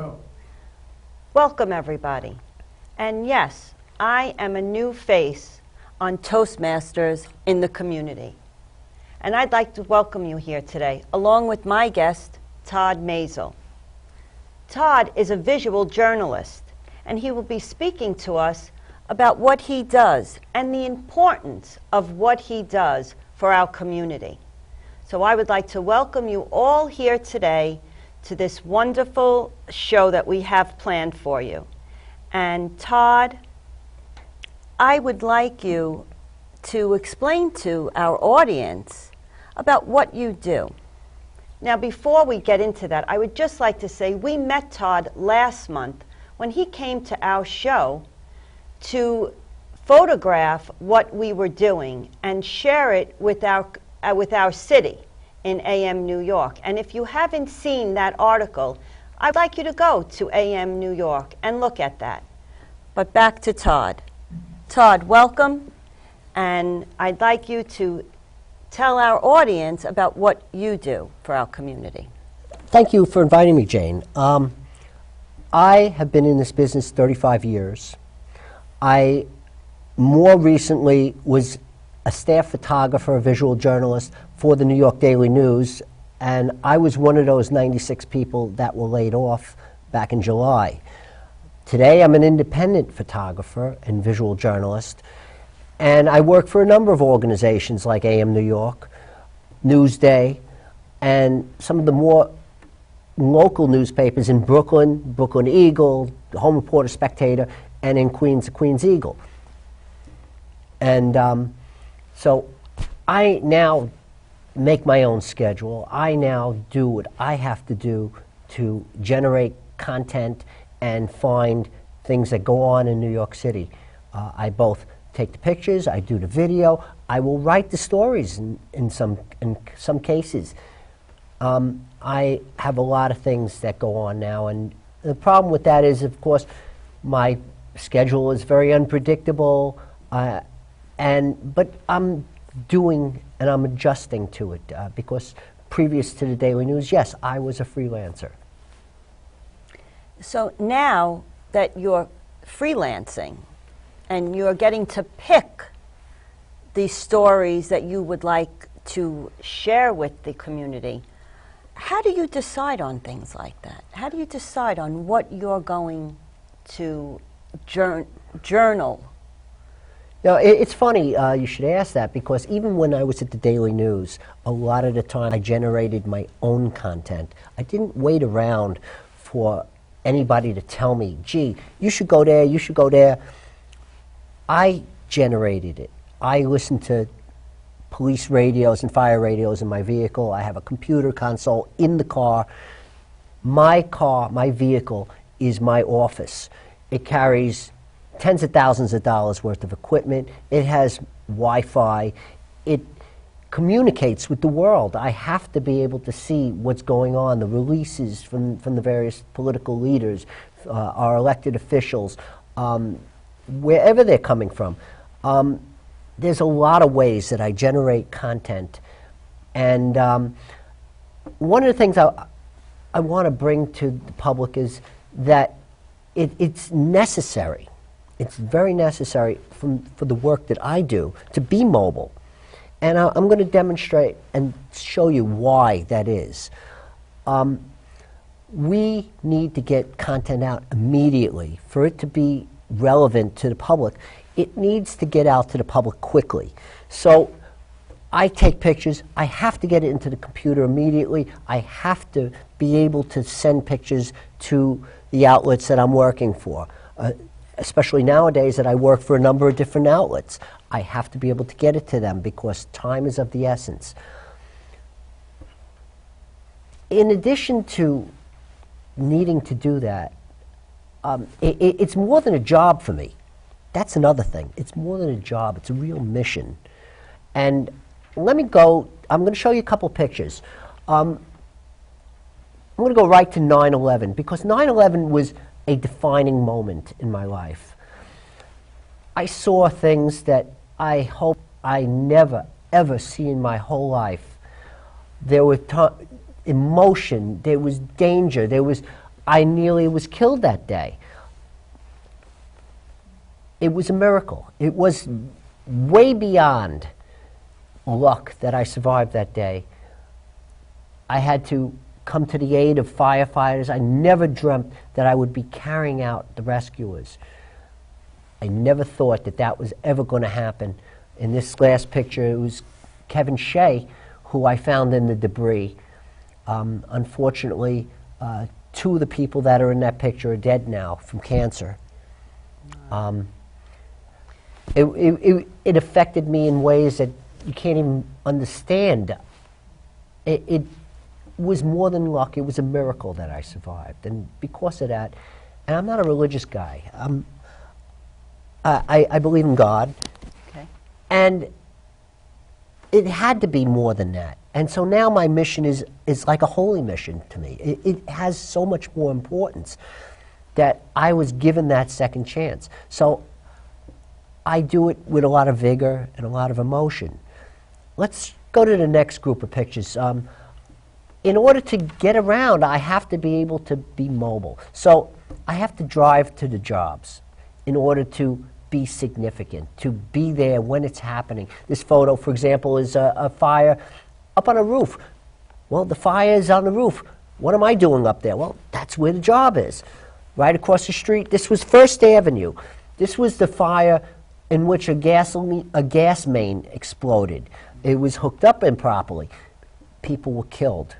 Go. Welcome, everybody. And yes, I am a new face on Toastmasters in the community. And I'd like to welcome you here today, along with my guest, Todd Mazel. Todd is a visual journalist, and he will be speaking to us about what he does and the importance of what he does for our community. So I would like to welcome you all here today to this wonderful show that we have planned for you. And Todd, I would like you to explain to our audience about what you do. Now, before we get into that, I would just like to say we met Todd last month when he came to our show to photograph what we were doing and share it with our city in AM New York. And if you haven't seen that article, I'd like you to go to AM New York and look at that. But back to Todd. Todd, welcome, and I'd like you to tell our audience about what you do for our community. Thank you for inviting me, Jane. I have been in this business 35 years. I more recently was a staff photographer, a visual journalist for the New York Daily News, and I was one of those 96 people that were laid off back in July. Today I'm an independent photographer and visual journalist, and I work for a number of organizations like AM New York, Newsday, and some of the more local newspapers in Brooklyn, Brooklyn Eagle, the Home Reporter, Spectator, and in Queens, the Queens Eagle. And so I now make my own schedule. I now do what I have to do to generate content and find things that go on in New York City. I both take the pictures, I do the video, I will write the stories in some cases. I have a lot of things that go on now, and the problem with that is, of course, my schedule is very unpredictable, but I'm doing and I'm adjusting to it because previous to the Daily News, yes, I was a freelancer. So now that you're freelancing and you're getting to pick the stories that you would like to share with the community, how do you decide on things like that? How do you decide on what you're going to journal? Now, it's funny you should ask that, because even when I was at the Daily News, a lot of the time I generated my own content. I didn't wait around for anybody to tell me, gee, you should go there, you should go there. I generated it. I listened to police radios and fire radios in my vehicle. I have a computer console in the car. My vehicle is my office. It carries tens of thousands of dollars worth of equipment. It has Wi-Fi. It communicates with the world. I have to be able to see what's going on, the releases from the various political leaders, our elected officials, wherever they're coming from. There's a lot of ways that I generate content. And one of the things I want to bring to the public is that it's necessary. It's very necessary for the work that I do to be mobile. And I'm going to demonstrate and show you why that is. We need to get content out immediately. For it to be relevant to the public, it needs to get out to the public quickly. So I take pictures. I have to get it into the computer immediately. I have to be able to send pictures to the outlets that I'm working for. Especially nowadays that I work for a number of different outlets. I have to be able to get it to them because time is of the essence. In addition to needing to do that, it's more than a job for me. That's another thing. It's more than a job. It's a real mission. And let me go, I'm going to show you a couple pictures. I'm going to go right to 9/11 because 9/11 was a defining moment in my life. I saw things that I hope I never, ever see in my whole life. There was emotion, there was danger, there was I nearly was killed that day. It was a miracle. It was way beyond luck that I survived that day. I had to come to the aid of firefighters. I never dreamt that I would be carrying out the rescuers. I never thought that that was ever going to happen. In this last picture, it was Kevin Shea, who I found in the debris. Unfortunately, two of the people that are in that picture are dead now from cancer. It affected me in ways that you can't even understand. It was more than luck. It was a miracle that I survived. And because of that, and I'm not a religious guy. I believe in God. Okay. And it had to be more than that. And so now my mission is like a holy mission to me. It has so much more importance that I was given that second chance. So I do it with a lot of vigor and a lot of emotion. Let's go to the next group of pictures. In order to get around, I have to be able to be mobile. So I have to drive to the jobs in order to be significant, to be there when it's happening. This photo, for example, is a fire up on a roof. Well, the fire is on the roof. What am I doing up there? Well, that's where the job is. Right across the street, this was First Avenue. This was the fire in which a gas main exploded. It was hooked up improperly. People were killed.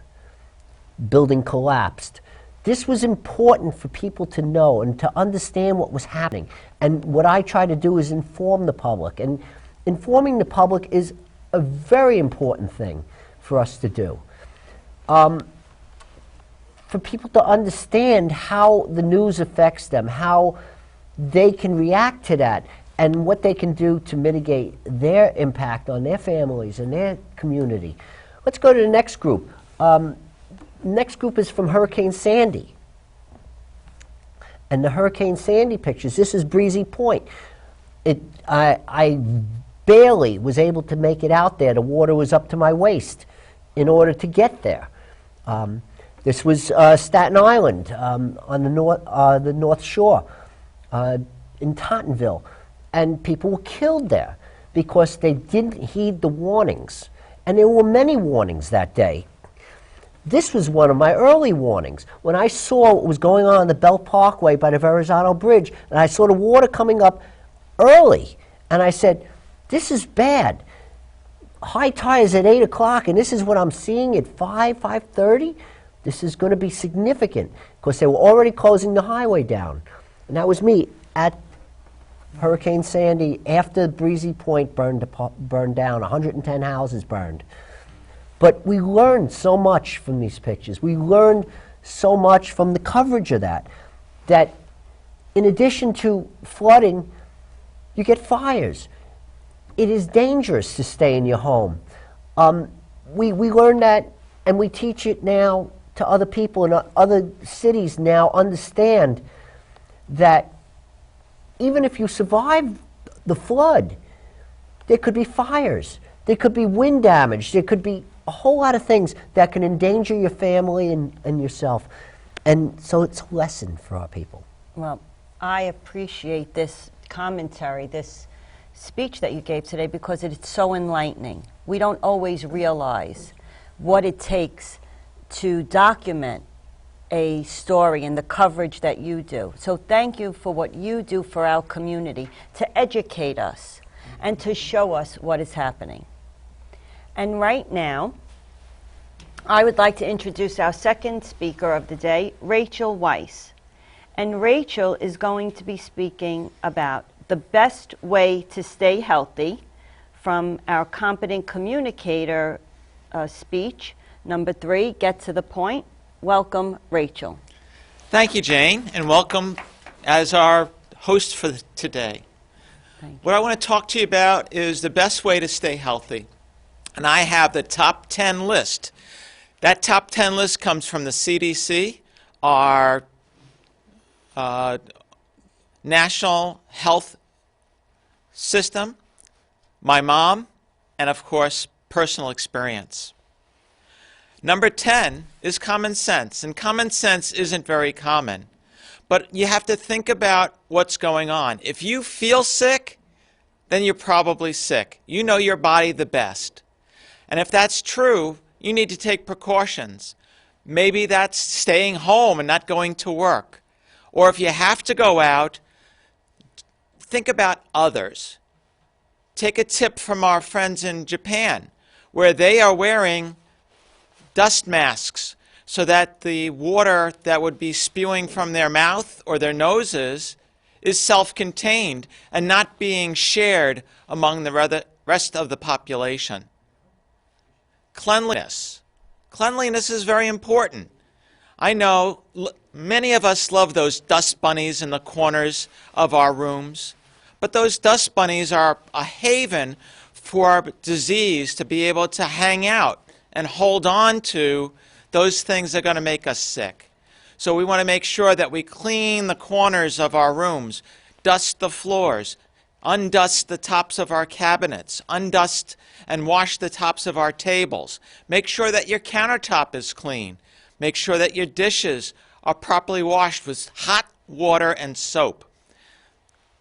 Building collapsed. This was important for people to know and to understand what was happening. And what I try to do is inform the public. And informing the public is a very important thing for us to do. For people to understand how the news affects them, how they can react to that, and what they can do to mitigate their impact on their families and their community. Let's go to the next group. Next group is from Hurricane Sandy. And the Hurricane Sandy pictures, this is Breezy Point. I barely was able to make it out there. The water was up to my waist in order to get there. This was Staten Island on the North Shore in Tottenville. And people were killed there because they didn't heed the warnings. And there were many warnings that day. This was one of my early warnings. When I saw what was going on the Belt Parkway by the Verrazano Bridge, and I saw the water coming up early, and I said, this is bad. High tide is at 8 o'clock, and this is what I'm seeing at 5:30. This is going to be significant, because they were already closing the highway down. And that was me at Hurricane Sandy after Breezy Point burned down. 110 houses burned. But we learned so much from these pictures. We learned so much from the coverage of that in addition to flooding, you get fires. It is dangerous to stay in your home. We learned that, and we teach it now to other people, and other cities now understand that even if you survive the flood, there could be fires, there could be wind damage, there could be a whole lot of things that can endanger your family and yourself. And so it's a lesson for our people. Well, I appreciate this commentary, this speech that you gave today, because it's so enlightening. We don't always realize what it takes to document a story and the coverage that you do. So thank you for what you do for our community to educate us and to show us what is happening. And right now, I would like to introduce our second speaker of the day, Rachel Weiss. And Rachel is going to be speaking about the best way to stay healthy from our competent communicator speech. Number 3, get to the point. Welcome, Rachel. Thank you, Jane, and welcome as our host for today. What I want to talk to you about is the best way to stay healthy. And I have the top 10 list. That top 10 list comes from the CDC, our national health system, my mom, and of course, personal experience. Number 10 is common sense, and common sense isn't very common. But you have to think about what's going on. If you feel sick, then you're probably sick. You know your body the best. And if that's true, you need to take precautions. Maybe that's staying home and not going to work. Or if you have to go out, think about others. Take a tip from our friends in Japan, where they are wearing dust masks so that the water that would be spewing from their mouth or their noses is self-contained and not being shared among the rest of the population. Cleanliness. Cleanliness is very important. I know many of us love those dust bunnies in the corners of our rooms, but those dust bunnies are a haven for disease to be able to hang out and hold on to those things that are going to make us sick. So we want to make sure that we clean the corners of our rooms, dust the floors, undust the tops of our cabinets, undust and wash the tops of our tables. Make sure that your countertop is clean. Make sure that your dishes are properly washed with hot water and soap.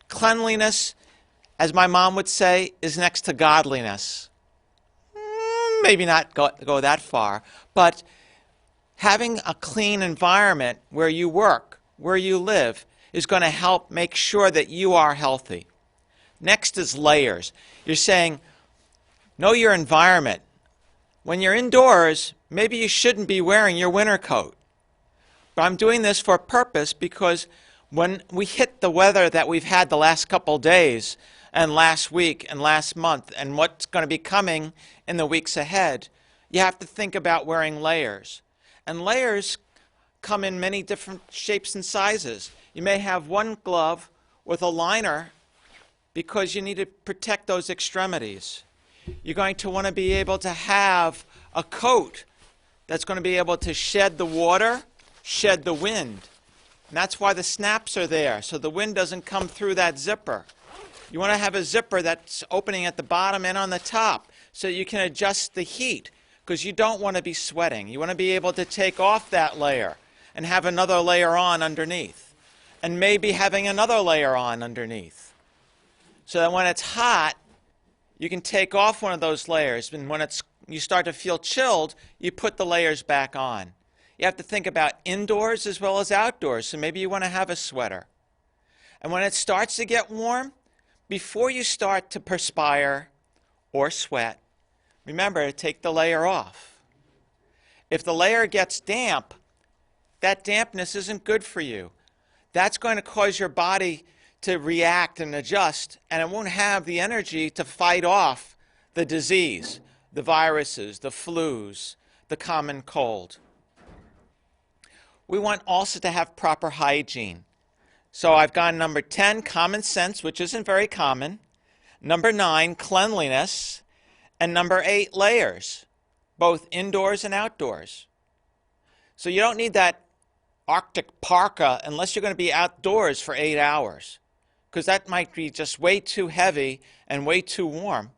Cleanliness, as my mom would say, is next to godliness. Maybe not go that far, but having a clean environment where you work, where you live, is going to help make sure that you are healthy. Next is layers. You're saying, know your environment. When you're indoors, maybe you shouldn't be wearing your winter coat. But I'm doing this for a purpose because when we hit the weather that we've had the last couple days, and last week and last month, and what's going to be coming in the weeks ahead, you have to think about wearing layers. And layers come in many different shapes and sizes. You may have one glove with a liner because you need to protect those extremities. You're going to want to be able to have a coat that's going to be able to shed the water, shed the wind. And that's why the snaps are there, so the wind doesn't come through that zipper. You want to have a zipper that's opening at the bottom and on the top so you can adjust the heat, because you don't want to be sweating. You want to be able to take off that layer and have another layer on underneath, and maybe having another layer on underneath. So that when it's hot, you can take off one of those layers, and when you start to feel chilled, you put the layers back on. You have to think about indoors as well as outdoors, so maybe you want to have a sweater. And when it starts to get warm, before you start to perspire or sweat, remember to take the layer off. If the layer gets damp, that dampness isn't good for you. That's going to cause your body to react and adjust, and it won't have the energy to fight off the disease, the viruses, the flus, the common cold. We want also to have proper hygiene. So I've gone number 10, common sense, which isn't very common. Number 9, cleanliness. And number 8, layers, both indoors and outdoors. So you don't need that Arctic parka unless you're going to be outdoors for 8 hours, because that might be just way too heavy and way too warm.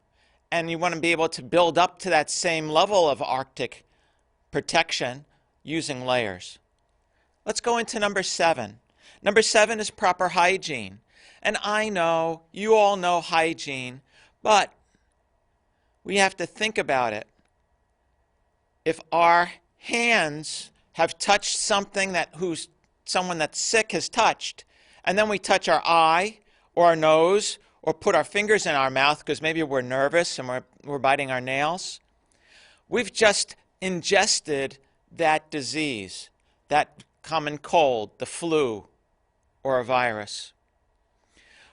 And you want to be able to build up to that same level of Arctic protection using layers. Let's go into number 7. Number 7 is proper hygiene. And I know, you all know hygiene, but we have to think about it. If our hands have touched something that someone that's sick has touched, and then we touch our eye or our nose or put our fingers in our mouth because maybe we're nervous and we're biting our nails, we've just ingested that disease, that common cold, the flu, or a virus.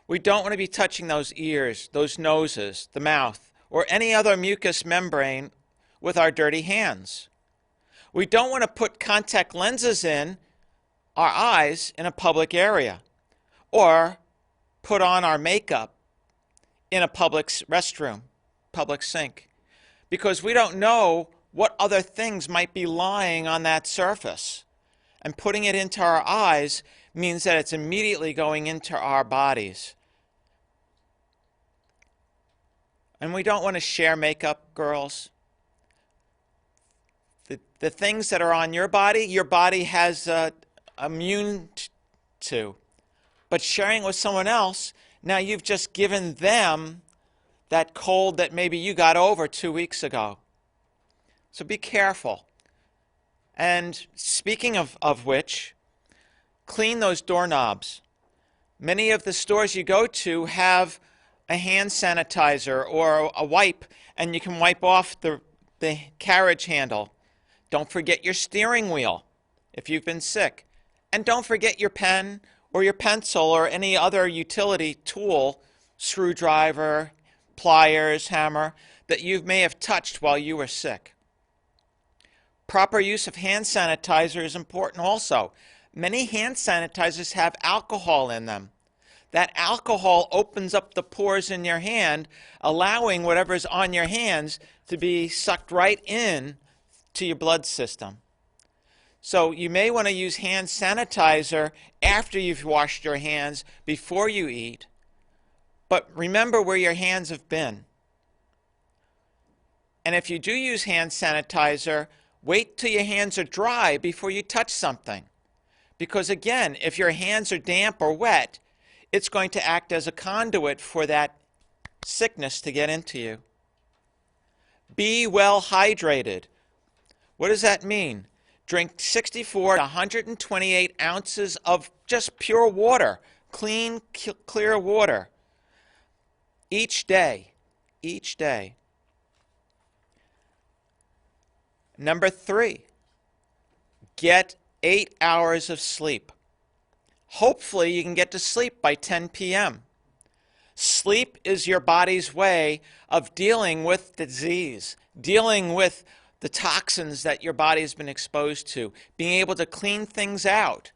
We don't want to be touching those ears, those noses, the mouth, or any other mucous membrane with our dirty hands. We don't want to put contact lenses in our eyes in a public area, or put on our makeup in a public restroom, public sink, because we don't know what other things might be lying on that surface. And putting it into our eyes means that it's immediately going into our bodies. And we don't want to share makeup, girls. the things that are on your body has immune to. But sharing with someone else, now you've just given them that cold that maybe you got over 2 weeks ago. So be careful. And speaking of which, clean those doorknobs. Many of the stores you go to have a hand sanitizer or a wipe, and you can wipe off the carriage handle. Don't forget your steering wheel if you've been sick. And don't forget your pen or your pencil or any other utility tool, screwdriver, pliers, hammer, that you may have touched while you were sick. Proper use of hand sanitizer is important also. Many hand sanitizers have alcohol in them. That alcohol opens up the pores in your hand, allowing whatever's on your hands to be sucked right in to your blood system. So you may want to use hand sanitizer after you've washed your hands, before you eat. But remember where your hands have been. And if you do use hand sanitizer, wait till your hands are dry before you touch something. Because again, if your hands are damp or wet, it's going to act as a conduit for that sickness to get into you. Be well hydrated. What does that mean? Drink 64 to 128 ounces of just pure water, clean, clear water, each day. Each day. Number 3, get 8 hours of sleep. Hopefully you can get to sleep by 10 p.m. Sleep is your body's way of dealing with disease, dealing with the toxins that your body has been exposed to, being able to clean things out.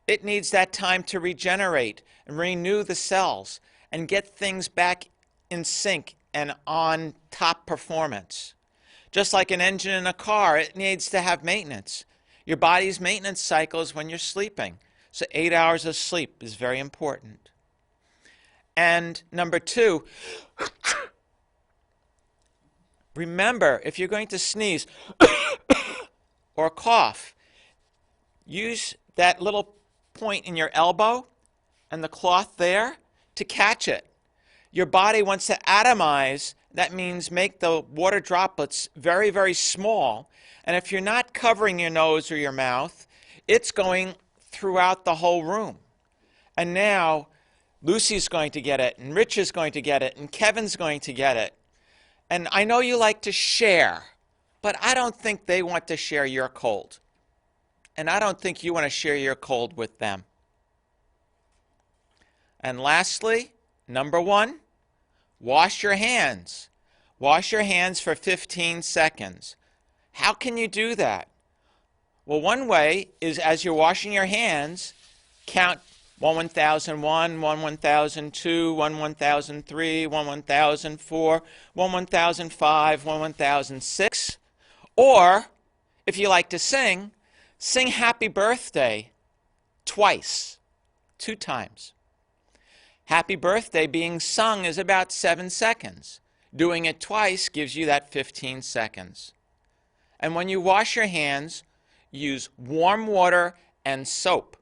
It needs that time to regenerate and renew the cells and get things back in sync and on top performance. Just like an engine in a car, it needs to have maintenance. Your body's maintenance cycle is when you're sleeping. So 8 hours of sleep is very important. And number 2, remember, if you're going to sneeze or cough, use that little point in your elbow and the cloth there to catch it. Your body wants to atomize. That means make the water droplets very, very small. And if you're not covering your nose or your mouth, it's going throughout the whole room. And now Lucy's going to get it, and Rich is going to get it, and Kevin's going to get it. And I know you like to share, but I don't think they want to share your cold. And I don't think you want to share your cold with them. And lastly, number 1, wash your hands. Wash your hands for 15 seconds. How can you do that? Well, one way is as you're washing your hands, count 1 1001, 1 1002, 1 1003, 1 1004, 1 1005, 1 1006. Or, if you like to sing, sing Happy Birthday twice, 2 times. Happy Birthday being sung is about 7 seconds. Doing it twice gives you that 15 seconds. And when you wash your hands, use warm water and soap.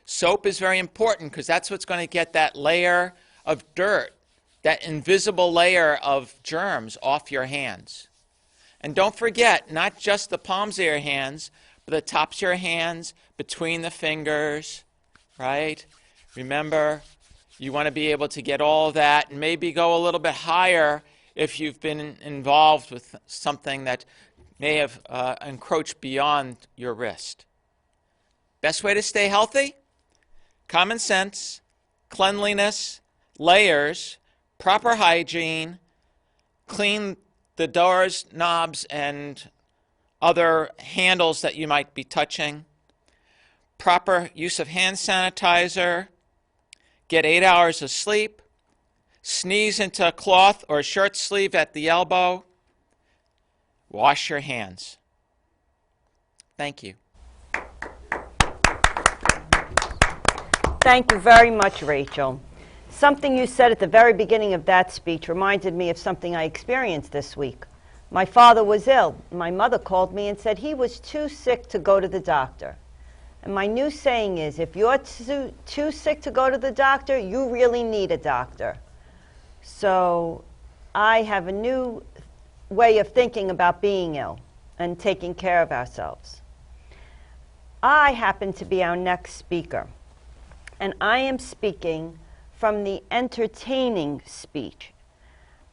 Soap is very important because that's what's going to get that layer of dirt, that invisible layer of germs off your hands. And don't forget, not just the palms of your hands, but the tops of your hands, between the fingers, right? Remember, you want to be able to get all that and maybe go a little bit higher if you've been involved with something that may have encroached beyond your wrist. Best way to stay healthy? Common sense, cleanliness, layers, proper hygiene, clean the doors, knobs, and other handles that you might be touching, proper use of hand sanitizer, get 8 hours of sleep, sneeze into a cloth or a shirt sleeve at the elbow, wash your hands. Thank you. Thank you very much, Rachel. Something you said at the very beginning of that speech reminded me of something I experienced this week. My father was ill. My mother called me and said he was too sick to go to the doctor. And my new saying is, if you're too sick to go to the doctor, you really need a doctor. So I have a new way of thinking about being ill and taking care of ourselves. I happen to be our next speaker, and I am speaking from the entertaining speech.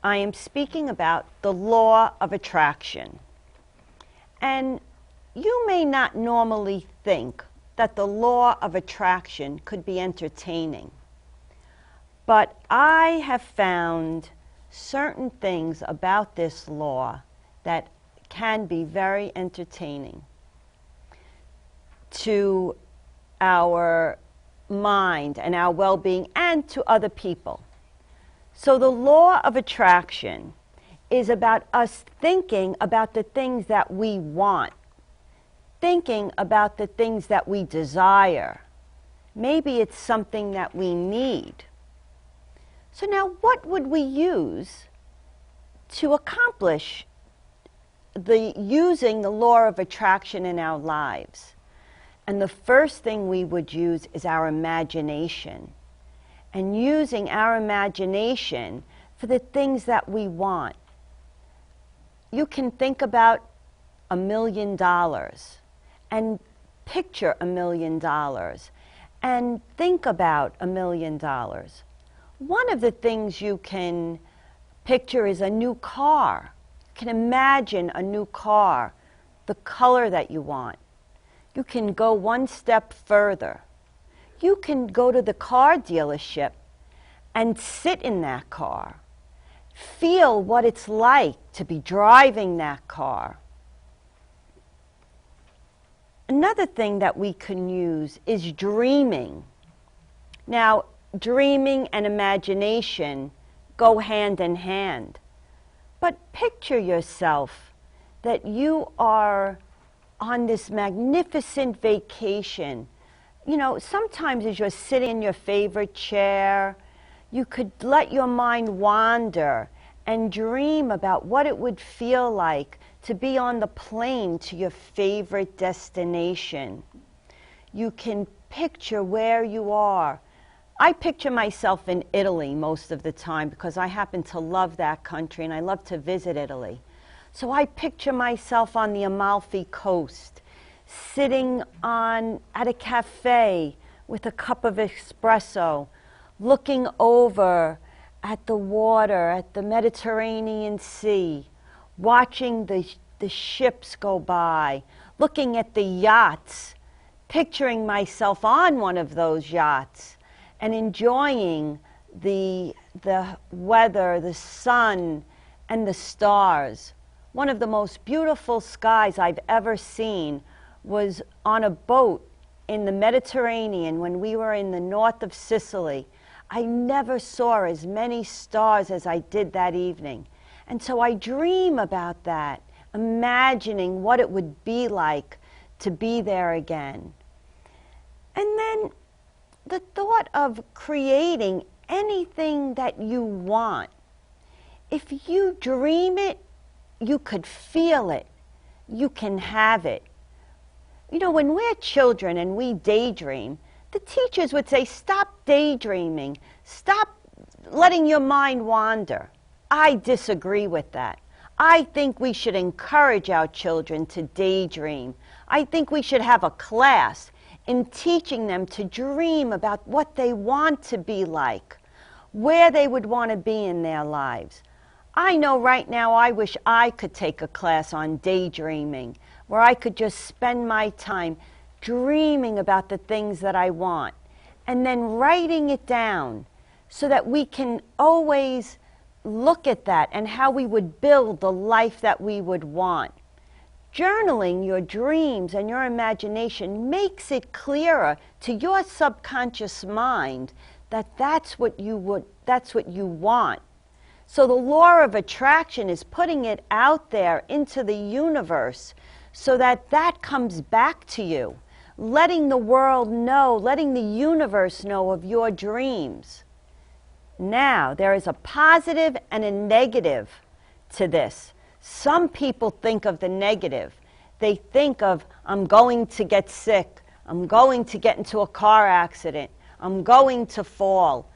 I am speaking about the law of attraction. And you may not normally think that the law of attraction could be entertaining, but I have found certain things about this law that can be very entertaining to our mind and our well-being and to other people. So the law of attraction is about us thinking about the things that we want, thinking about the things that we desire. Maybe it's something that we need. So now what would we use to accomplish using the law of attraction in our lives? And the first thing we would use is our imagination. And using our imagination for the things that we want. You can think about $1 million and picture $1 million and think about $1 million. One of the things you can picture is a new car. You can imagine a new car, the color that you want. You can go one step further. You can go to the car dealership and sit in that car. Feel what it's like to be driving that car. Another thing that we can use is dreaming. Now, dreaming and imagination go hand in hand. But picture yourself that you are on this magnificent vacation. You know, sometimes as you're sitting in your favorite chair, you could let your mind wander and dream about what it would feel like to be on the plane to your favorite destination. You can picture where you are. I picture myself in Italy most of the time because I happen to love that country and I love to visit Italy. So I picture myself on the Amalfi Coast, sitting at a cafe with a cup of espresso, looking over at the water, at the Mediterranean Sea, watching the ships go by, looking at the yachts, picturing myself on one of those yachts, and enjoying the weather, the sun, and the stars. One of the most beautiful skies I've ever seen was on a boat in the Mediterranean when we were in the north of Sicily. I never saw as many stars as I did that evening. And so I dream about that, imagining what it would be like to be there again. And then the thought of creating anything that you want. If you dream it, you could feel it. You can have it. You know, when we're children and we daydream, the teachers would say, stop daydreaming. Stop letting your mind wander. I disagree with that. I think we should encourage our children to daydream. I think we should have a class in teaching them to dream about what they want to be like, where they would want to be in their lives. I know right now I wish I could take a class on daydreaming, where I could just spend my time dreaming about the things that I want, and then writing it down so that we can always look at that and how we would build the life that we would want. Journaling your dreams and your imagination makes it clearer to your subconscious mind that that's what you want. So the law of attraction is putting it out there into the universe so that that comes back to you, letting the world know, letting the universe know of your dreams. Now, there is a positive and a negative to this. Some people think of the negative. They think of, I'm going to get sick, I'm going to get into a car accident, I'm going to fall.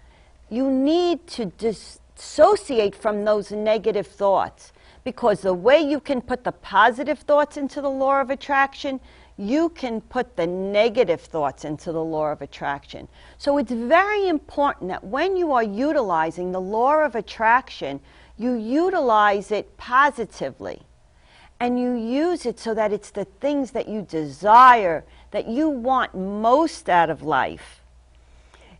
You need to dissociate from those negative thoughts, because the way you can put the positive thoughts into the law of attraction, you can put the negative thoughts into the law of attraction. So it's very important that when you are utilizing the law of attraction, you utilize it positively. And you use it so that it's the things that you desire, that you want most out of life.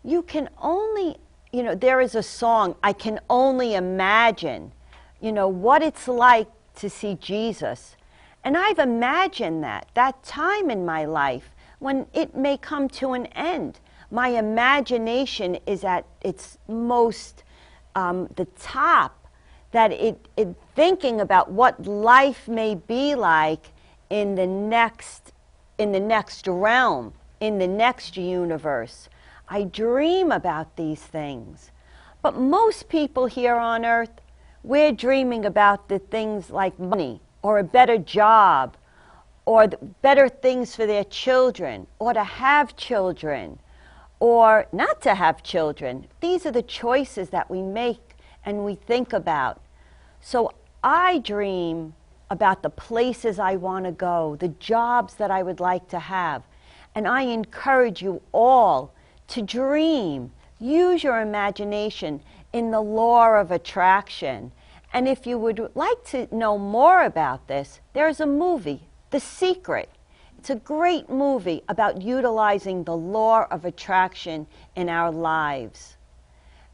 You can only, there is a song, I can only imagine, what it's like to see Jesus. And I've imagined that time in my life when it may come to an end. My imagination is at its most, the top, that it thinking about what life may be like in the next realm, in the next universe. I dream about these things. But most people here on earth, we're dreaming about the things like money, or a better job, or better things for their children, or to have children, or not to have children. These are the choices that we make and we think about. So I dream about the places I want to go, the jobs that I would like to have. And I encourage you all to dream. Use your imagination in the law of attraction. And if you would like to know more about this, there's a movie, The Secret. It's a great movie about utilizing the law of attraction in our lives.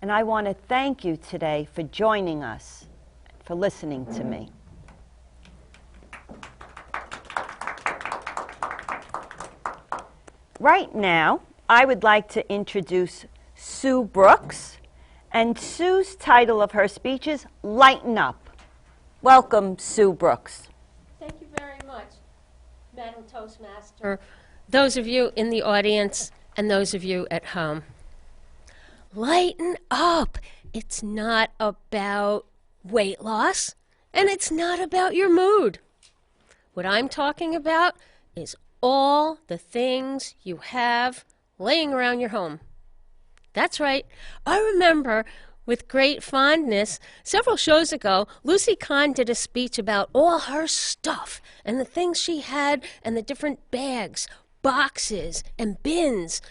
And I want to thank you today for joining us, for listening to me. Right now, I would like to introduce Sue Brooks, and Sue's title of her speech is Lighten Up. Welcome, Sue Brooks. Thank you very much, Madam Toastmaster, those of you in the audience and those of you at home. Lighten up. It's not about weight loss, and it's not about your mood. What I'm talking about is all the things you have laying around your home. That's right. I remember with great fondness, several shows ago, Lucy Kahn did a speech about all her stuff and the things she had and the different bags, boxes, and bins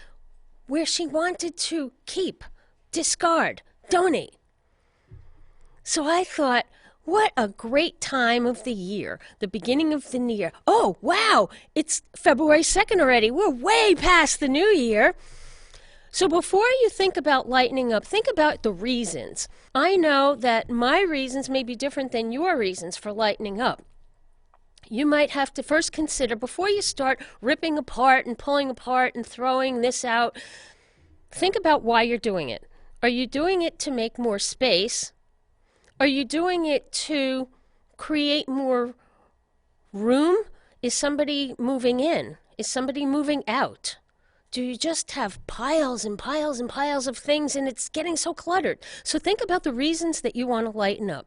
where she wanted to keep, discard, donate. So I thought, what a great time of the year, the beginning of the new year. Oh, wow, it's February 2nd already. We're way past the new year. So before you think about lightening up, think about the reasons. I know that my reasons may be different than your reasons for lightening up. You might have to first consider, before you start ripping apart and pulling apart and throwing this out, think about why you're doing it. Are you doing it to make more space? Are you doing it to create more room? Is somebody moving in? Is somebody moving out? Do you just have piles and piles and piles of things and it's getting so cluttered? So think about the reasons that you want to lighten up.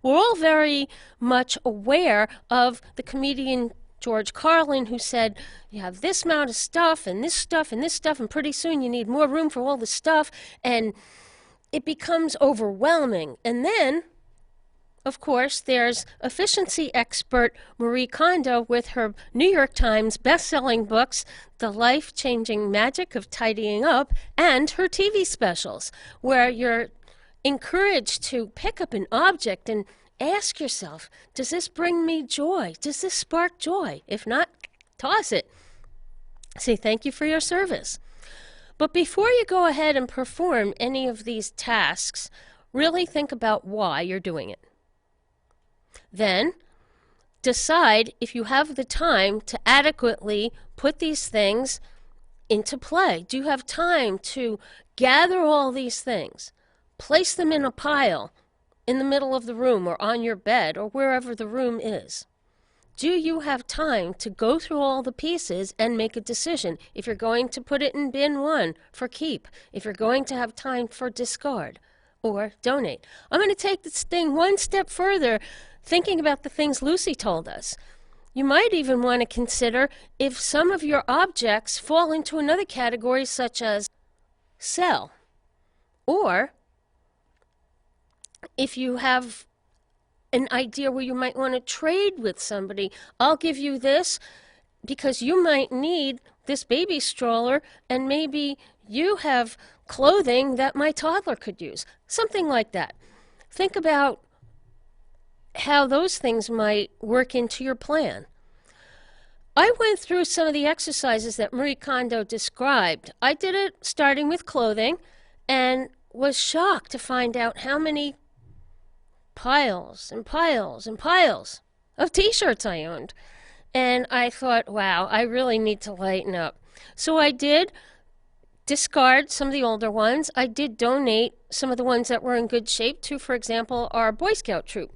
We're all very much aware of the comedian George Carlin, who said, you have this amount of stuff and this stuff and this stuff, and pretty soon you need more room for all the stuff, and it becomes overwhelming. And then, of course, there's efficiency expert Marie Kondo with her New York Times best-selling books, The Life-Changing Magic of Tidying Up, and her TV specials, where you're encouraged to pick up an object and ask yourself, does this bring me joy? Does this spark joy? If not, toss it. Say thank you for your service. But before you go ahead and perform any of these tasks, really think about why you're doing it. Then decide if you have the time to adequately put these things into play. Do you have time to gather all these things, place them in a pile in the middle of the room or on your bed or wherever the room is? Do you have time to go through all the pieces and make a decision if you're going to put it in bin 1 for keep, if you're going to have time for discard? or donate. I'm going to take this thing one step further, thinking about the things Lucy told us. You might even want to consider if some of your objects fall into another category, such as sell, or if you have an idea where you might want to trade with somebody. I'll give you this because you might need this baby stroller, and maybe you have clothing that my toddler could use. Something like that. Think about how those things might work into your plan. I went through some of the exercises that Marie Kondo described. I did it starting with clothing and was shocked to find out how many piles and piles and piles of t-shirts I owned. And I thought, wow, I really need to lighten up. So I did discard some of the older ones. I did donate some of the ones that were in good shape to, for example, our Boy Scout troop.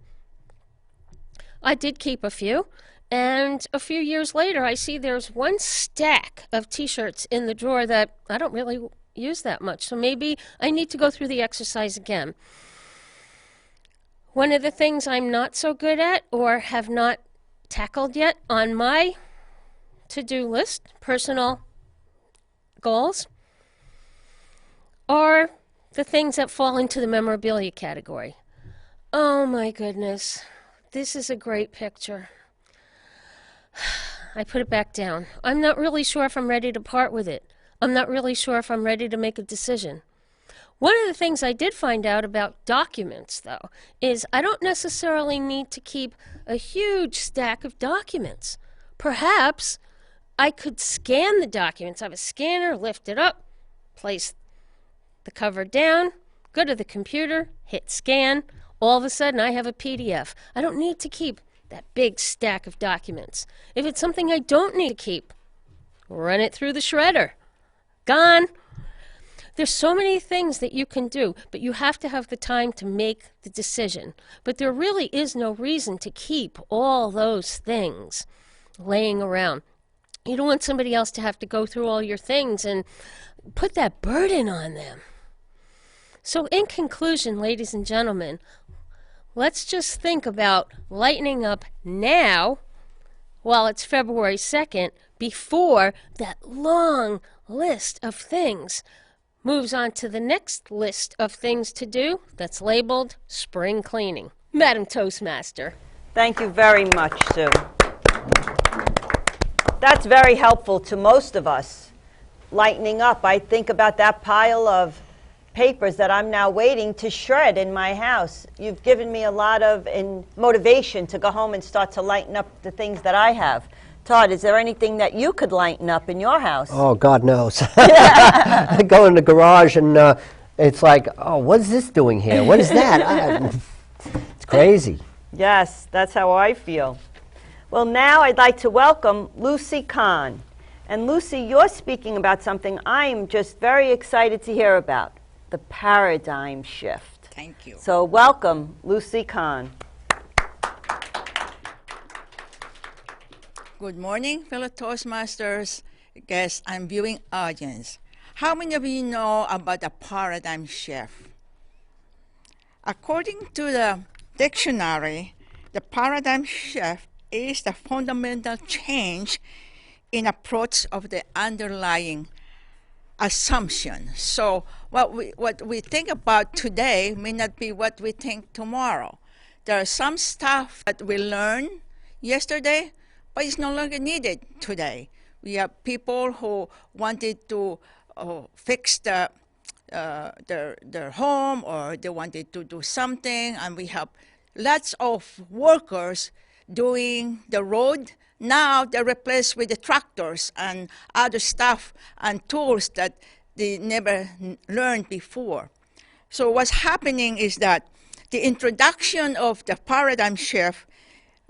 I did keep a few. And a few years later, I see there's one stack of t-shirts in the drawer that I don't really use that much. So maybe I need to go through the exercise again. One of the things I'm not so good at or have not tackled yet on my to-do list, personal goals, are the things that fall into the memorabilia category. Oh my goodness, this is a great picture. I put it back down. I'm not really sure if I'm ready to part with it. I'm not really sure if I'm ready to make a decision. One of the things I did find out about documents, though, is I don't necessarily need to keep a huge stack of documents. Perhaps I could scan the documents. I have a scanner, lift it up, place the cover down, go to the computer, hit scan. All of a sudden, I have a PDF. I don't need to keep that big stack of documents. If it's something I don't need to keep, run it through the shredder. Gone. There's so many things that you can do, but you have to have the time to make the decision. But there really is no reason to keep all those things laying around. You don't want somebody else to have to go through all your things and put that burden on them. So in conclusion, ladies and gentlemen, let's just think about lightening up now while it's February 2nd before that long list of things moves on to the next list of things to do that's labeled spring cleaning. Madam Toastmaster. Thank you very much, Sue. That's very helpful to most of us. Lightening up, I think about that pile of papers that I'm now waiting to shred in my house. You've given me a lot of motivation to go home and start to lighten up the things that I have. Todd, is there anything that you could lighten up in your house? Oh, God knows. I go in the garage and it's like, oh, what is this doing here? What is that? It's crazy. Yes, that's how I feel. Well, now I'd like to welcome Lucy Kahn. And Lucy, you're speaking about something I'm just very excited to hear about, the paradigm shift. Thank you. So welcome, Lucy Kahn. Good morning, fellow Toastmasters, guests, and viewing audience. How many of you know about the paradigm shift? According to the dictionary, the paradigm shift is the fundamental change in approach of the underlying assumption. So what we think about today may not be what we think tomorrow. There are some stuff that we learned yesterday, but it's no longer needed today. We have people who wanted to fix their home, or they wanted to do something, and we have lots of workers doing the road. Now they're replaced with the tractors and other stuff and tools that they never learned before. So what's happening is that the introduction of the paradigm shift,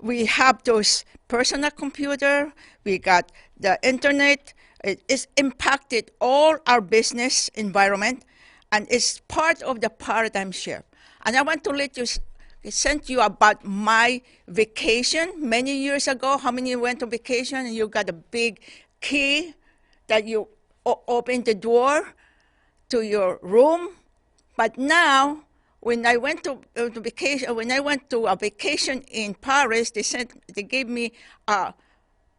we have those personal computer, we got the internet, it's impacted all our business environment, and it's part of the paradigm shift. And I want to send you about my vacation many years ago. How many went to vacation and you got a big key that you open the door to your room? But now when I went to vacation, when I went to a vacation in Paris, they gave me a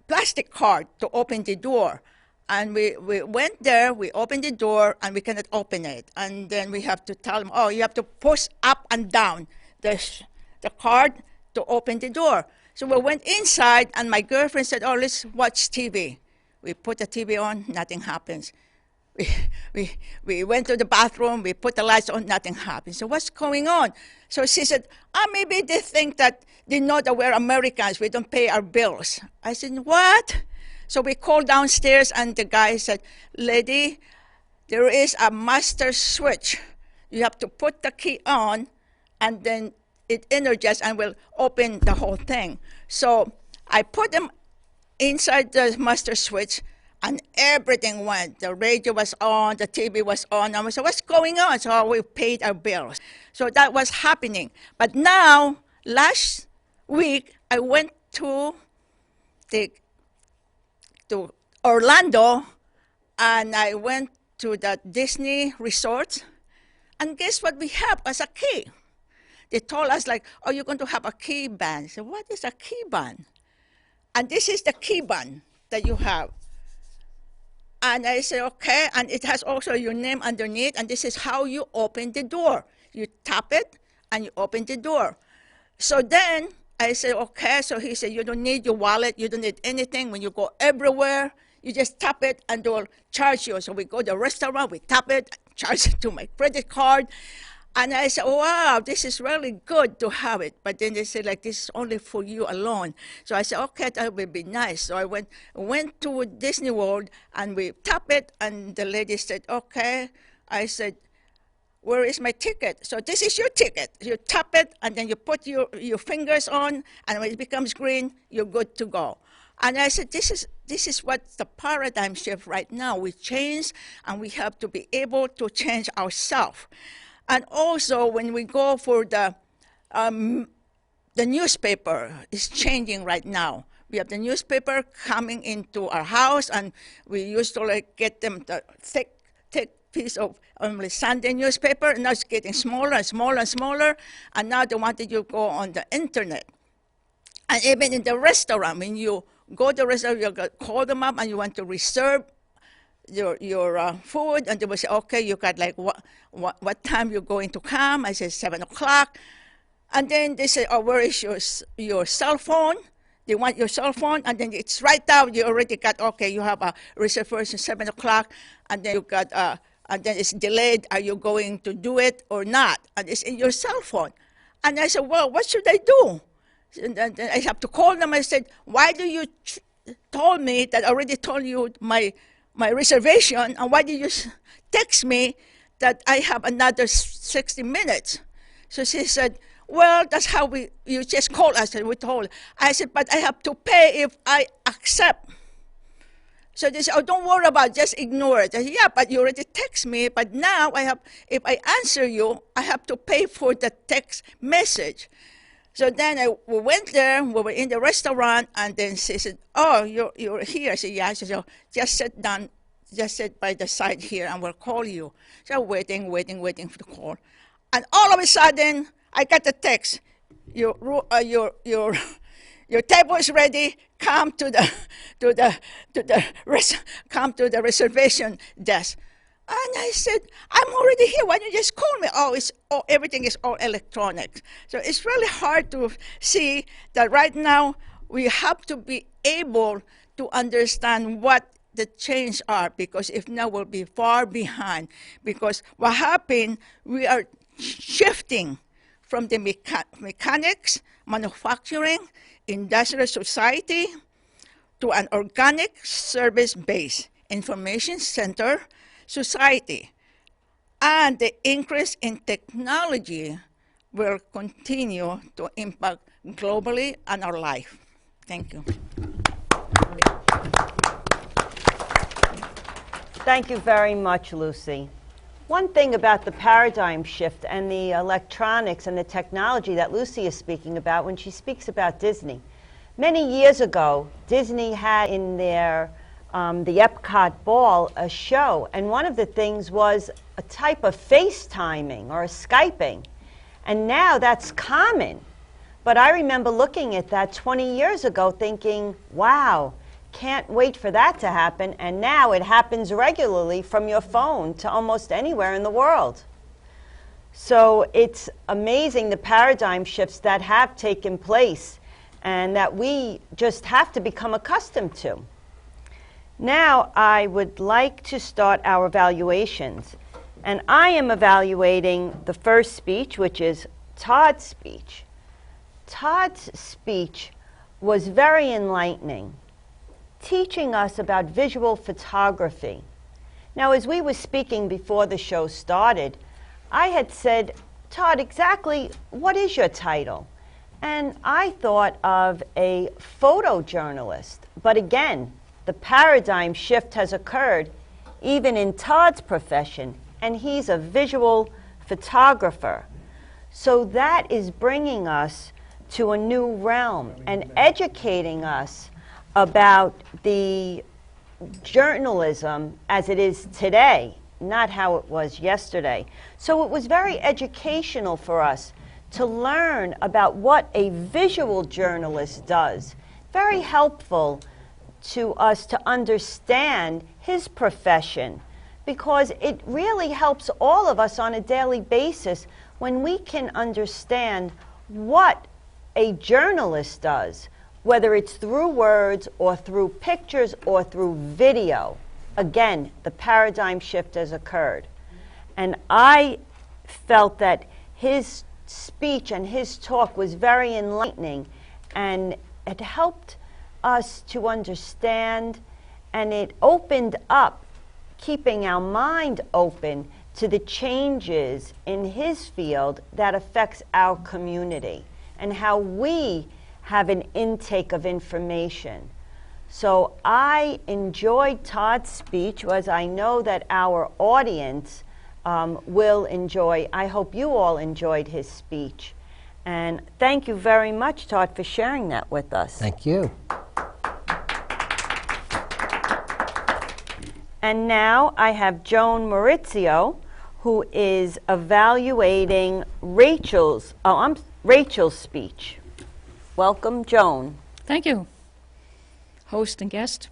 plastic card to open the door. And we went there, we opened the door, and we cannot open it. And then we have to tell them, oh, you have to push up and down the card to open the door. So we went inside, and my girlfriend said, oh, let's watch TV. We put the TV on, nothing happens. We went to the bathroom, we put the lights on, nothing happened. So what's going on? So she said, maybe they think that they know that we're Americans, we don't pay our bills. I said, what? So we called downstairs, and the guy said, lady, there is a master switch. You have to put the key on, and then it energizes and will open the whole thing. So I put them inside the master switch, and everything went. The radio was on, the TV was on. And we said, what's going on? So we paid our bills. So that was happening. But now, last week, I went to Orlando, and I went to the Disney resort. And guess what we have as a key? They told us, like, oh, you're going to have a key band. I said, what is a key band? And this is the key band that you have. And I said, okay, and it has also your name underneath, and this is how you open the door. You tap it, and you open the door. So then I said, okay, so he said, you don't need your wallet, you don't need anything. When you go everywhere, you just tap it, and they'll charge you. So we go to a restaurant, we tap it, charge it to my credit card. And I said, wow, this is really good to have it. But then they said, like, this is only for you alone. So I said, okay, that would be nice. So I went to Disney World, and we tapped it, and the lady said, okay. I said, where is my ticket? So this is your ticket. You tap it, and then you put your fingers on, and when it becomes green, you're good to go. And I said, this is what the paradigm shift right now. We change, and we have to be able to change ourselves. And also, when we go for the newspaper is changing right now. We have the newspaper coming into our house, and we used to like get them the thick piece of Sunday newspaper, and now it's getting smaller and smaller and smaller, and now they wanted you to go on the internet. And even in the restaurant, when you go to the restaurant, you call them up, and you want to reserve your food, and they will say, okay, you got like what time you're going to come? I said 7 o'clock, and then they say, oh, where is your cell phone? They want your cell phone, and then it's right down. You already got, okay, you have a reservation 7 o'clock, and then you got and then it's delayed. Are you going to do it or not? And it's in your cell phone. And I said, well, what should I do? And then I have to call them. I said, why do you told me that I already told you my reservation, and why did you text me that I have another 60 minutes? So she said, well, that's how you just call us, and we told. I said, but I have to pay if I accept. So they said, oh, don't worry about it, just ignore it. I said, yeah, but you already text me, but now if I answer you, I have to pay for the text message. So then we went there, we were in the restaurant, and then she said, oh, you're here. I said, yeah. She said, oh, just sit down, just sit by the side here, and we'll call you. So waiting for the call. And all of a sudden, I got the text, your table is ready, come to the reservation desk. And I said, I'm already here. Why don't you just call me? Oh, everything is all electronic. So it's really hard to see that right now we have to be able to understand what the changes are, because if not, we'll be far behind. Because what happened, we are shifting from the mechanics, manufacturing, industrial society to an organic service-based information center society, and the increase in technology will continue to impact globally on our life. Thank you. Thank you very much, Lucy. One thing about the paradigm shift and the electronics and the technology that Lucy is speaking about when she speaks about Disney. Many years ago, Disney had in their the Epcot Ball, a show, and one of the things was a type of FaceTiming or Skyping. And now that's common. But I remember looking at that 20 years ago thinking, wow, can't wait for that to happen. And now it happens regularly from your phone to almost anywhere in the world. So it's amazing the paradigm shifts that have taken place and that we just have to become accustomed to. Now I would like to start our evaluations. And I am evaluating the first speech, which is Todd's speech. Todd's speech was very enlightening, teaching us about visual photography. Now, as we were speaking before the show started, I had said, Todd, exactly what is your title? And I thought of a photojournalist. But again, the paradigm shift has occurred even in Todd's profession, and he's a visual photographer. So that is bringing us to a new realm and educating us about the journalism as it is today, not how it was yesterday. So it was very educational for us to learn about what a visual journalist does. Very helpful to us to understand his profession, because it really helps all of us on a daily basis when we can understand what a journalist does, whether it's through words or through pictures or through video. Again, the paradigm shift has occurred. And I felt that his speech and his talk was very enlightening, and it helped us to understand, and it opened up, keeping our mind open to the changes in his field that affects our community and how we have an intake of information. So I enjoyed Todd's speech, as I know that our audience will enjoy. I hope you all enjoyed his speech. And thank you very much, Todd, for sharing that with us. Thank you. And now I have Joan Maurizio, who is evaluating Rachel's speech. Welcome, Joan. Thank you, host and guest.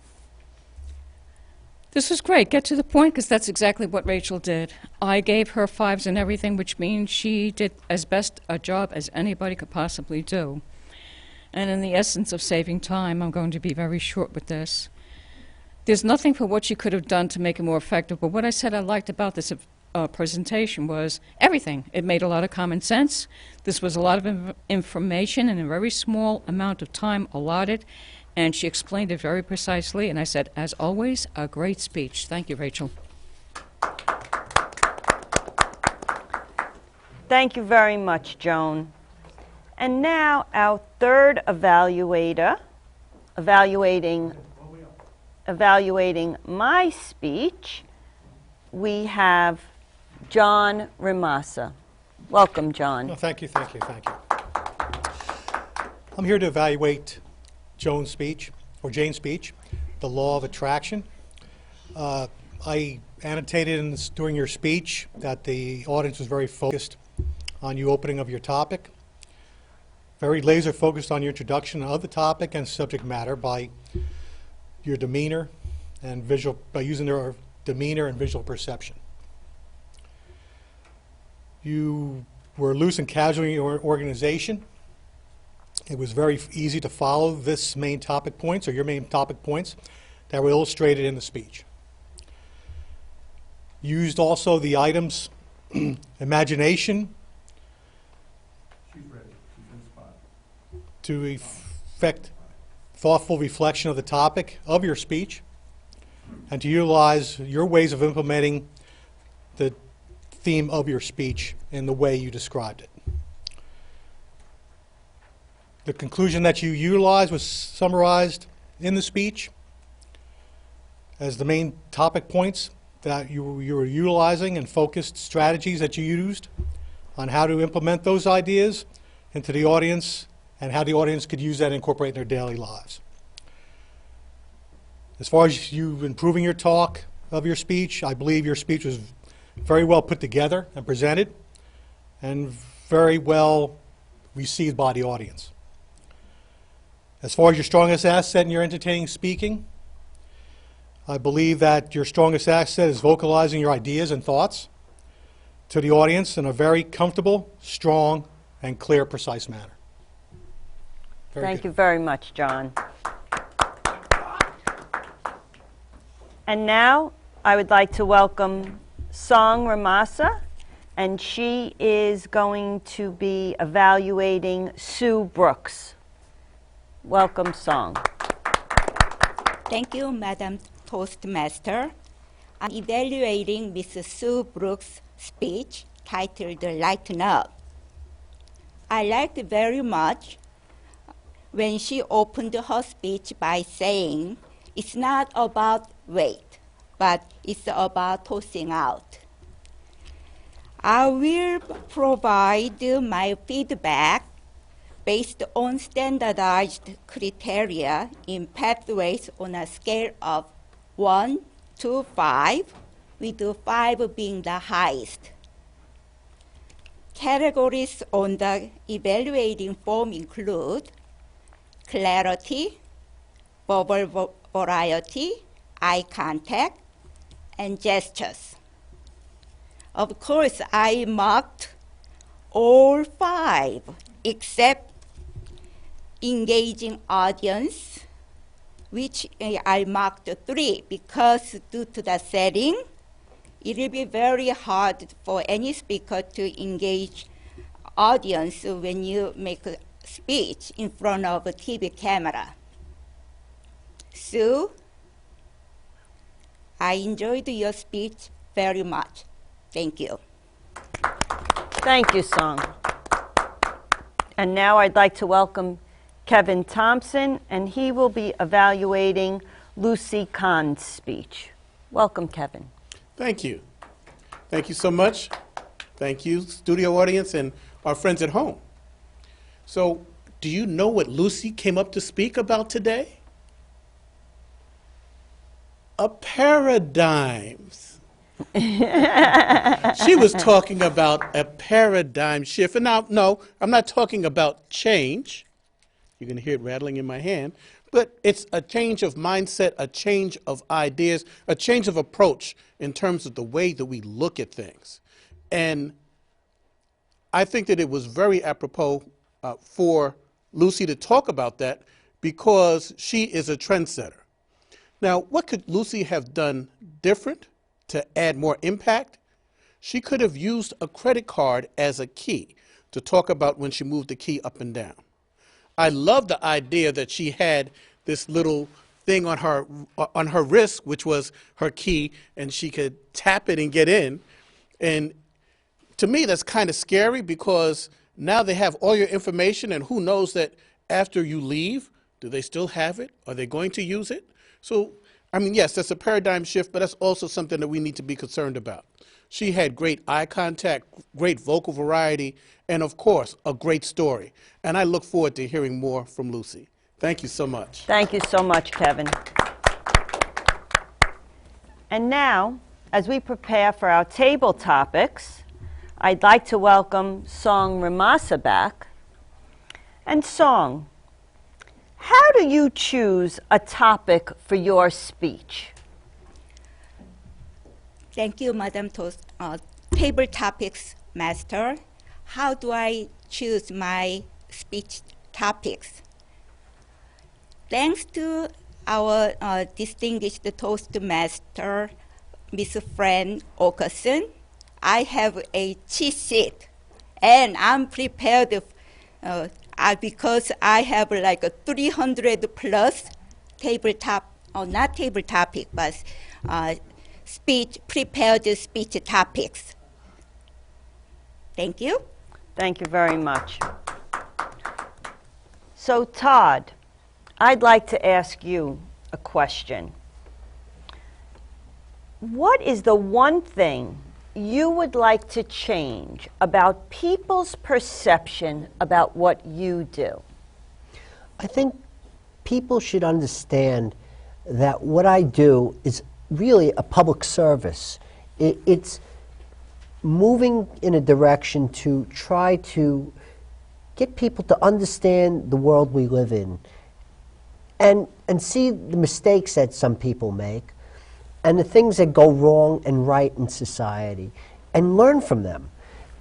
This was great. Get to the point, because that's exactly what Rachel did. I gave her 5s and everything, which means she did as best a job as anybody could possibly do. And in the essence of saving time, I'm going to be very short with this. There's nothing for what she could have done to make it more effective, but what I said I liked about this presentation was everything. It made a lot of common sense. This was a lot of information in a very small amount of time allotted, and she explained it very precisely, and I said, as always, a great speech. Thank you, Rachel. Thank you very much, Joan. And now our third evaluator, evaluating my speech, we have John Ramasa. Welcome, John. Oh, thank you. I'm here to evaluate Jane's speech, The Law of Attraction. I annotated during your speech that the audience was very focused on you opening of your topic, very laser focused on your introduction of the topic and subject matter by your demeanor and by using their demeanor and visual perception. You were loose and casual in your organization. It was very easy to follow this main topic points, or your main topic points, that were illustrated in the speech. Used also the items imagination to effect thoughtful reflection of the topic of your speech, and to utilize your ways of implementing the theme of your speech in the way you described it. The conclusion that you utilized was summarized in the speech as the main topic points that you were utilizing, and focused strategies that you used on how to implement those ideas into the audience and how the audience could use that and incorporate in their daily lives. As far as you improving your talk of your speech, I believe your speech was very well put together and presented, and very well received by the audience. As far as your strongest asset in your entertaining speaking, I believe that your strongest asset is vocalizing your ideas and thoughts to the audience in a very comfortable, strong, and clear, precise manner. Thank you very much, John. And now I would like to welcome Song Ramasa, and she is going to be evaluating Sue Brooks. Welcome, Song. Thank you, Madam Toastmaster. I'm evaluating Ms. Sue Brooks' speech titled Lighten Up. I liked very much when she opened her speech by saying, it's not about weight, but it's about tossing out. I will provide my feedback based on standardized criteria in pathways on a scale of 1 to 5, with 5 being the highest. Categories on the evaluating form include clarity, verbal variety, eye contact, and gestures. Of course, I marked all 5 except engaging audience, which I marked 3 because due to the setting, it will be very hard for any speaker to engage audience when you make a speech in front of a TV camera. Sue, I enjoyed your speech very much. Thank you. Thank you, Song. And now I'd like to welcome Kevin Thompson, and he will be evaluating Lucy Kahn's speech. Welcome, Kevin. Thank you. Thank you so much. Thank you, studio audience and our friends at home. So, do you know what Lucy came up to speak about today? A paradigms. She was talking about a paradigm shift. And now, no, I'm not talking about change. You're going to hear it rattling in my hand. But it's a change of mindset, a change of ideas, a change of approach in terms of the way that we look at things. And I think that it was very apropos for Lucy to talk about that because she is a trendsetter. Now, what could Lucy have done different to add more impact? She could have used a credit card as a key to talk about when she moved the key up and down. I love the idea that she had this little thing on her wrist, which was her key, and she could tap it and get in. And to me, that's kind of scary because now they have all your information, and who knows that after you leave, do they still have it? Are they going to use it? So, I mean, yes, that's a paradigm shift, but that's also something that we need to be concerned about. She had great eye contact, great vocal variety, and of course, a great story. And I look forward to hearing more from Lucy. Thank you so much. Thank you so much, Kevin. And now, as we prepare for our table topics, I'd like to welcome Song Ramasa back. And Song, how do you choose a topic for your speech? Thank you, Madam Table Topics Master. How do I choose my speech topics? Thanks to our distinguished Toastmaster, Ms. Fran Okerson, I have a cheat sheet, and I'm prepared because I have like a 300 plus not table topic, but prepared speech topics. Thank you. Thank you very much. So, Todd, I'd like to ask you a question. What is the one thing you would like to change about people's perception about what you do? I think people should understand that what I do is really a public service. It's moving in a direction to try to get people to understand the world we live in and see the mistakes that some people make and the things that go wrong and right in society and learn from them.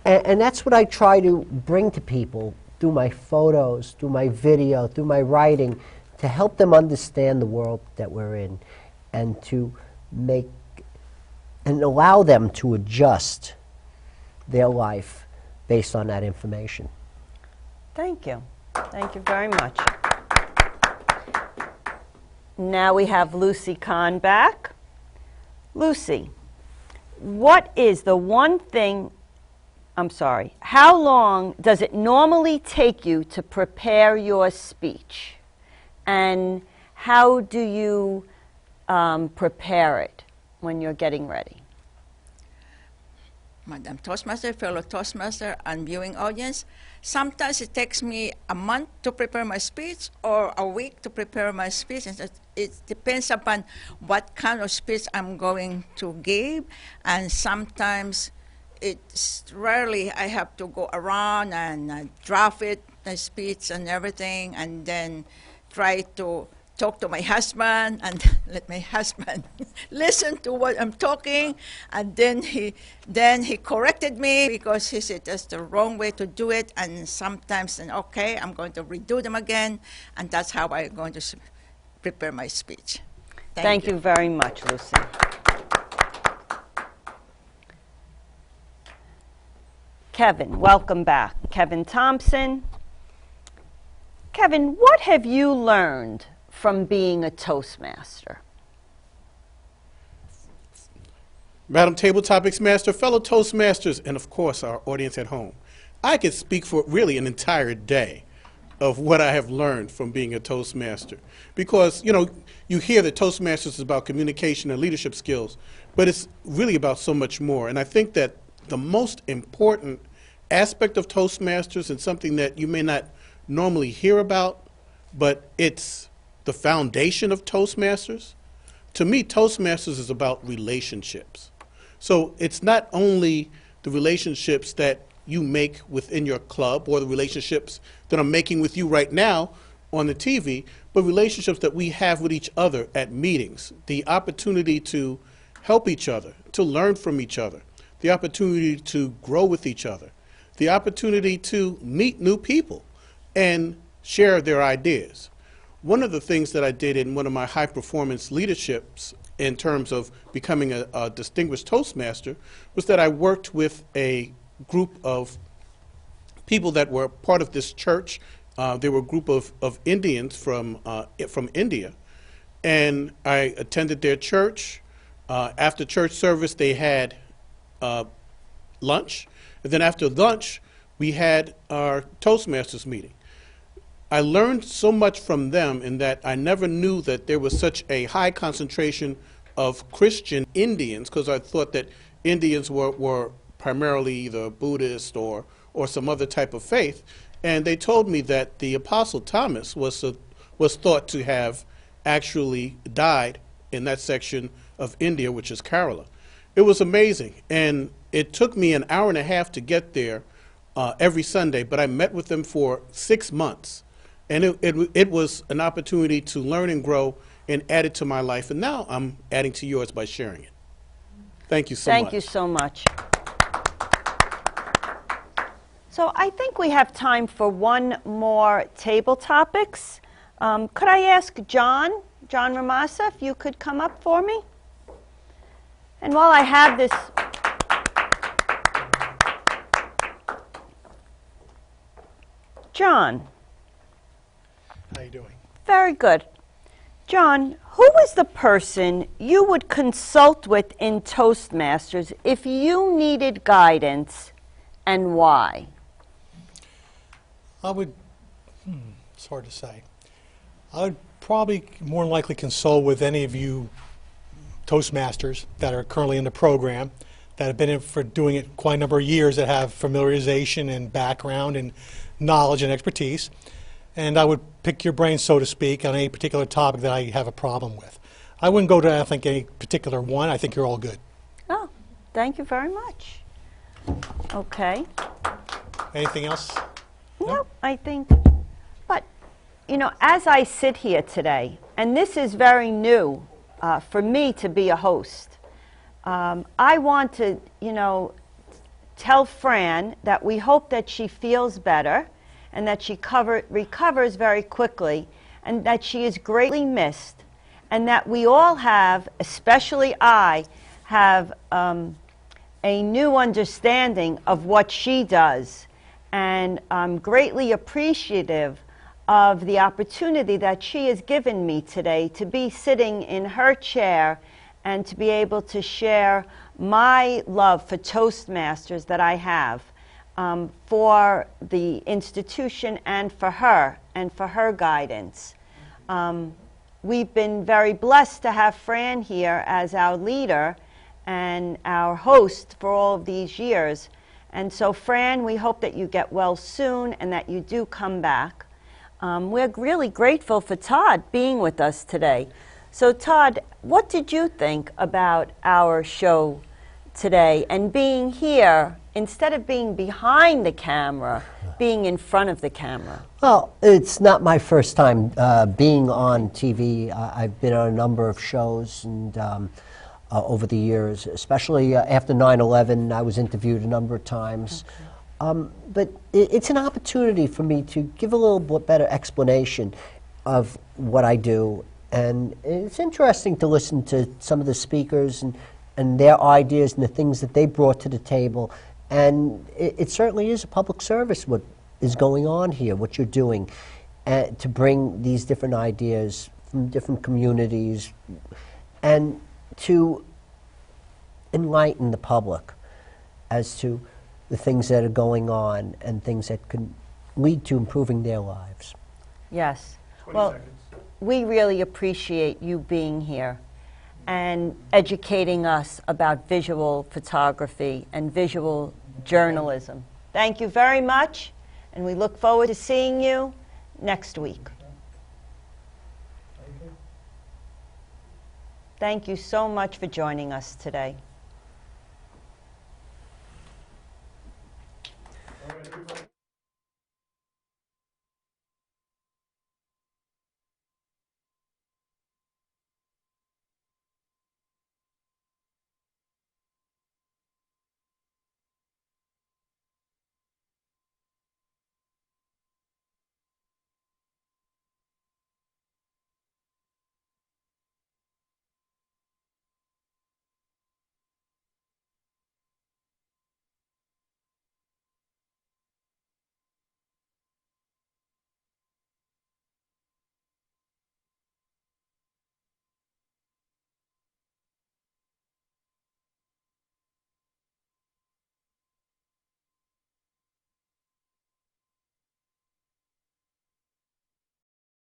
And that's what I try to bring to people through my photos, through my video, through my writing, to help them understand the world that we're in and to make and allow them to adjust their life based on that information. Thank you. Thank you very much. Now we have Lucy Kahn back. Lucy, what is the one thing, how long does it normally take you to prepare your speech? And how do you prepare it when you're getting ready? Madam Toastmaster, fellow Toastmaster, and viewing audience, sometimes it takes me a month to prepare my speech or a week to prepare my speech. And it depends upon what kind of speech I'm going to give. And sometimes it's rarely I have to go around and draft it, the speech and everything, and then try to talk to my husband and let my husband listen to what I'm talking, and then he corrected me because he said that's the wrong way to do it, and sometimes then okay, I'm going to redo them again, and that's how I'm going to prepare my speech. Thank you very much, Lucy. Kevin, welcome back. Kevin Thompson. Kevin, what have you learned from being a Toastmaster? Madam Table Topics Master, fellow Toastmasters, and of course our audience at home. I could speak for really an entire day of what I have learned from being a Toastmaster. Because, you know, you hear that Toastmasters is about communication and leadership skills, but it's really about so much more. And I think that the most important aspect of Toastmasters, and something that you may not normally hear about, but it's the foundation of Toastmasters. To me, Toastmasters is about relationships. So it's not only the relationships that you make within your club or the relationships that I'm making with you right now on the TV, but relationships that we have with each other at meetings, the opportunity to help each other, to learn from each other, the opportunity to grow with each other, the opportunity to meet new people and share their ideas. One of the things that I did in one of my high-performance leaderships in terms of becoming a distinguished Toastmaster was that I worked with a group of people that were part of this church. They were a group of Indians from India. And I attended their church. After church service, they had lunch. And then after lunch, we had our Toastmasters meeting. I learned so much from them in that I never knew that there was such a high concentration of Christian Indians, because I thought that Indians were primarily either Buddhist or some other type of faith. And they told me that the Apostle Thomas was thought to have actually died in that section of India, which is Kerala. It was amazing. And it took me an hour and a half to get there every Sunday, but I met with them for 6 months. And it was an opportunity to learn and grow and add it to my life. And now I'm adding to yours by sharing it. Thank you so much. Thank you so much. So I think we have time for one more table topics. Could I ask John Ramasa, if you could come up for me? And while I have this, John. How you doing? Very good. John, who is the person you would consult with in Toastmasters if you needed guidance, and why? I would, it's hard to say. I would probably more than likely consult with any of you Toastmasters that are currently in the program, that have been in for doing it quite a number of years, that have familiarization and background and knowledge and expertise. And I would pick your brain, so to speak, on any particular topic that I have a problem with. I wouldn't go to, I think, any particular one. I think you're all good. Oh, thank you very much. Okay. Anything else? No, I think, but, you know, as I sit here today, and this is very new for me to be a host, I want to, you know, tell Fran that we hope that she feels better and that she recovers very quickly and that she is greatly missed and that we all have, especially I, have a new understanding of what she does. And I'm greatly appreciative of the opportunity that she has given me today to be sitting in her chair and to be able to share my love for Toastmasters that I have for the institution and for her guidance. We've been very blessed to have Fran here as our leader and our host for all of these years. And so, Fran, we hope that you get well soon and that you do come back. We're really grateful for Todd being with us today. So, Todd, what did you think about our show today and being here, instead of being behind the camera, being in front of the camera? Well, it's not my first time being on TV. I've been on a number of shows and over the years, especially after 9/11. I was interviewed a number of times. But it's an opportunity for me to give a little bit better explanation of what I do. And it's interesting to listen to some of the speakers and their ideas and the things that they brought to the table. And it certainly is a public service what is going on here, what you're doing, to bring these different ideas from different communities and to enlighten the public as to the things that are going on and things that can lead to improving their lives. Yes. Well, we really appreciate you being here and educating us about visual photography and visual journalism. Thank you very much, and we look forward to seeing you next week. Thank you so much for joining us today.